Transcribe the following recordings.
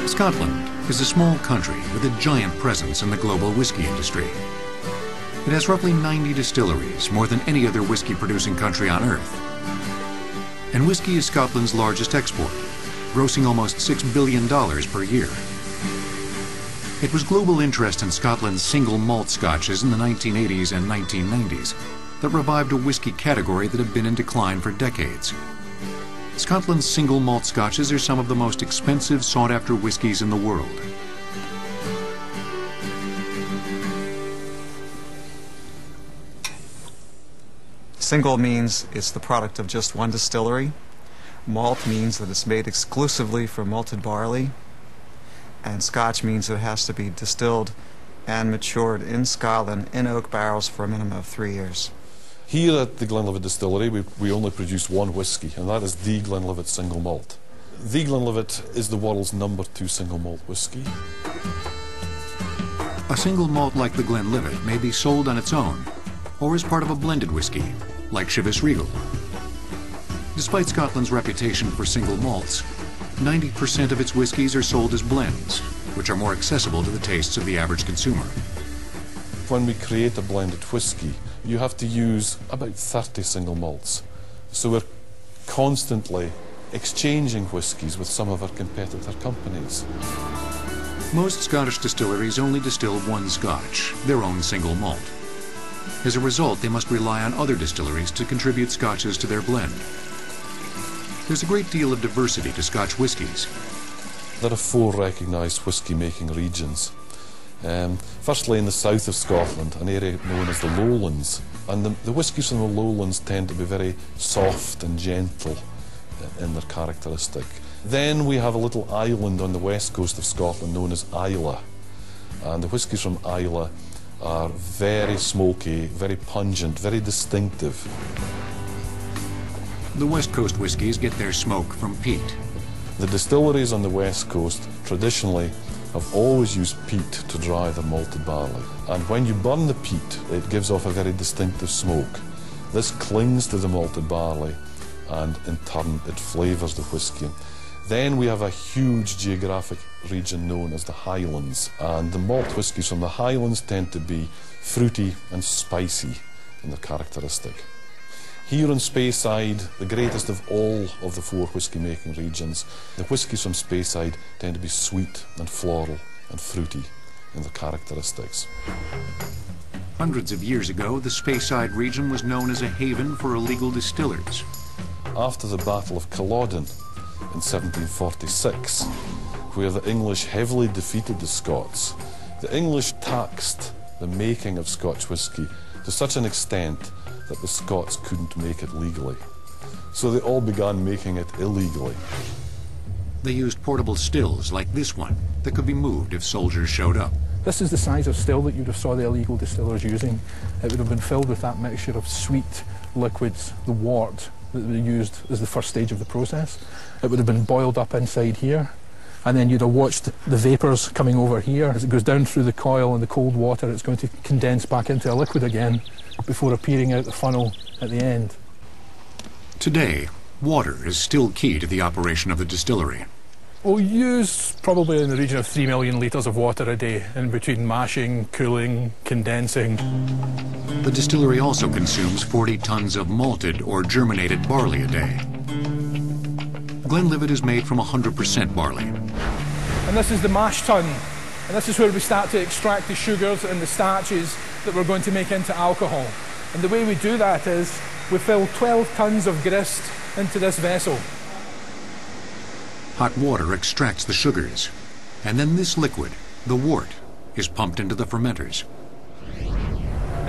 Scotland is a small country with a giant presence in the global whiskey industry. It has roughly 90 distilleries, more than any other whiskey-producing country on Earth. And whiskey is Scotland's largest export, grossing almost $6 billion per year. It was global interest in Scotland's single malt scotches in the 1980s and 1990s that revived a whiskey category that had been in decline for decades. Scotland's single malt scotches are some of the most expensive, sought-after whiskies in the world. Single means it's the product of just one distillery. Malt means that it's made exclusively from malted barley. And Scotch means it has to be distilled and matured in Scotland in oak barrels for a minimum of 3 years. Here at the Glenlivet Distillery, we only produce one whisky, and that is the Glenlivet Single Malt. The Glenlivet is the world's #2 single malt whisky. A single malt like the Glenlivet may be sold on its own, or as part of a blended whisky, like Chivas Regal. Despite Scotland's reputation for single malts, 90% of its whiskies are sold as blends, which are more accessible to the tastes of the average consumer. When we create a blended whisky, you have to use about 30 single malts. So we're constantly exchanging whiskies with some of our competitor companies. Most Scottish distilleries only distill one Scotch, their own single malt. As a result, they must rely on other distilleries to contribute Scotches to their blend. There's a great deal of diversity to Scotch whiskies. There are 4 recognised whisky-making regions. Firstly, in the south of Scotland, an area known as the Lowlands. And the whiskies from the Lowlands tend to be very soft and gentle in their characteristic. Then we have a little island on the west coast of Scotland known as Islay. And the whiskies from Islay are very smoky, very pungent, very distinctive. The West Coast whiskies get their smoke from peat. The distilleries on the West Coast traditionally have always used peat to dry their malted barley. And when you burn the peat, it gives off a very distinctive smoke. This clings to the malted barley, and in turn it flavours the whisky. Then we have a huge geographic region known as the Highlands, and the malt whiskies from the Highlands tend to be fruity and spicy in their characteristic. Here in Speyside, the greatest of all of the 4 whisky-making regions, the whiskies from Speyside tend to be sweet and floral and fruity in their characteristics. Hundreds of years ago, the Speyside region was known as a haven for illegal distillers. After the Battle of Culloden in 1746, where the English heavily defeated the Scots, the English taxed the making of Scotch whisky to such an extent that the Scots couldn't make it legally. So they all began making it illegally. They used portable stills like this one that could be moved if soldiers showed up. This is the size of still that you'd have saw the illegal distillers using. It would have been filled with that mixture of sweet liquids, the wort, that they used as the first stage of the process. It would have been boiled up inside here, and then you'd have watched the vapours coming over here. As it goes down through the coil and the cold water, it's going to condense back into a liquid again before appearing out the funnel at the end. Today, water is still key to the operation of the distillery. We'll use probably in the region of 3 million litres of water a day, in between mashing, cooling, condensing. The distillery also consumes 40 tons of malted or germinated barley a day. Glenlivet is made from 100% barley. And this is the mash tun, and this is where we start to extract the sugars and the starches that we're going to make into alcohol. And the way we do that is we fill 12 tons of grist into this vessel. Hot water extracts the sugars, and then this liquid, the wort, is pumped into the fermenters.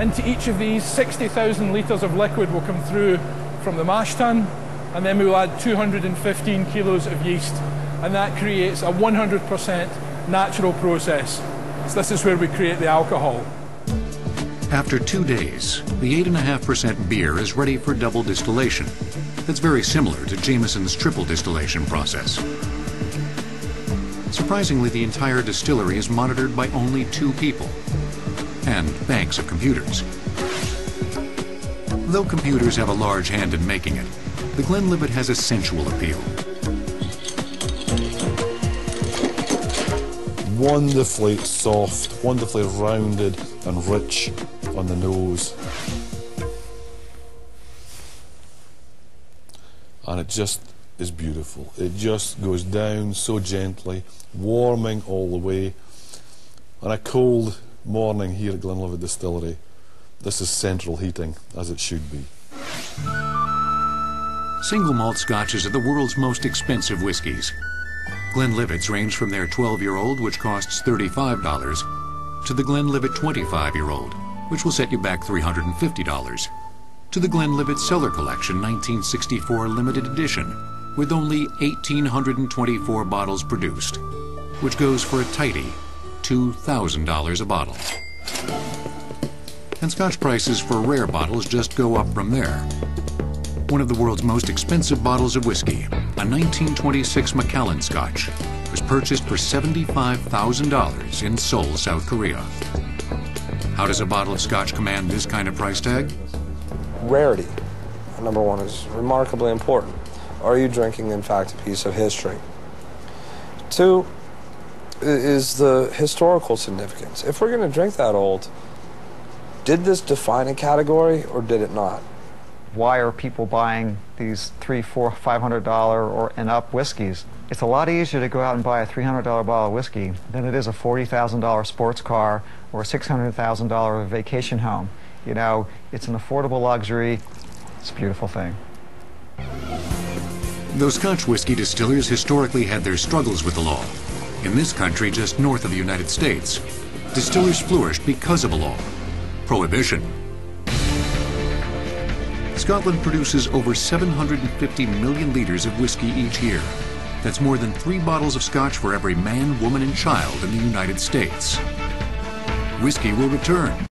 Into each of these, 60,000 litres of liquid will come through from the mash tun, and then we'll add 215 kilos of yeast, and that creates a 100% natural process. So this is where we create the alcohol. After 2 days, the 8.5% beer is ready for double distillation. That's very similar to Jameson's triple distillation process. Surprisingly, the entire distillery is monitored by only 2 people and banks of computers. Though computers have a large hand in making it, the Glenlivet has a sensual appeal. wonderfully soft, wonderfully rounded and rich on the nose. And it just is beautiful. It just goes down so gently, warming all the way. On a cold morning here at Glenlivet Distillery, this is central heating, as it should be. Single malt scotches are the world's most expensive whiskies. Glenlivets range from their 12-year-old, which costs $35, to the Glenlivet 25-year-old, which will set you back $350, to the Glenlivet Cellar Collection 1964 limited edition, with only 1,824 bottles produced, which goes for a tidy $2,000 a bottle. And Scotch prices for rare bottles just go up from there. One of the world's most expensive bottles of whiskey, a 1926 Macallan Scotch, was purchased for $75,000 in Seoul, South Korea. How does a bottle of Scotch command this kind of price tag? Rarity, number one, is remarkably important. Are you drinking, in fact, a piece of history? Two is the historical significance. If we're going to drink that old, did this define a category or did it not? Why are people buying these $300, $400, $500 or and up whiskeys? It's a lot easier to go out and buy a $300 bottle of whiskey than it is a $40,000 sports car or a $600,000 vacation home. You know, it's an affordable luxury. It's a beautiful thing. Though Scotch whiskey distillers historically had their struggles with the law, in this country just north of the United States, distillers flourished because of a law: prohibition. Scotland produces over 750 million litres of whiskey each year. That's more than 3 bottles of Scotch for every man, woman, and child in the United States. Whiskey will return.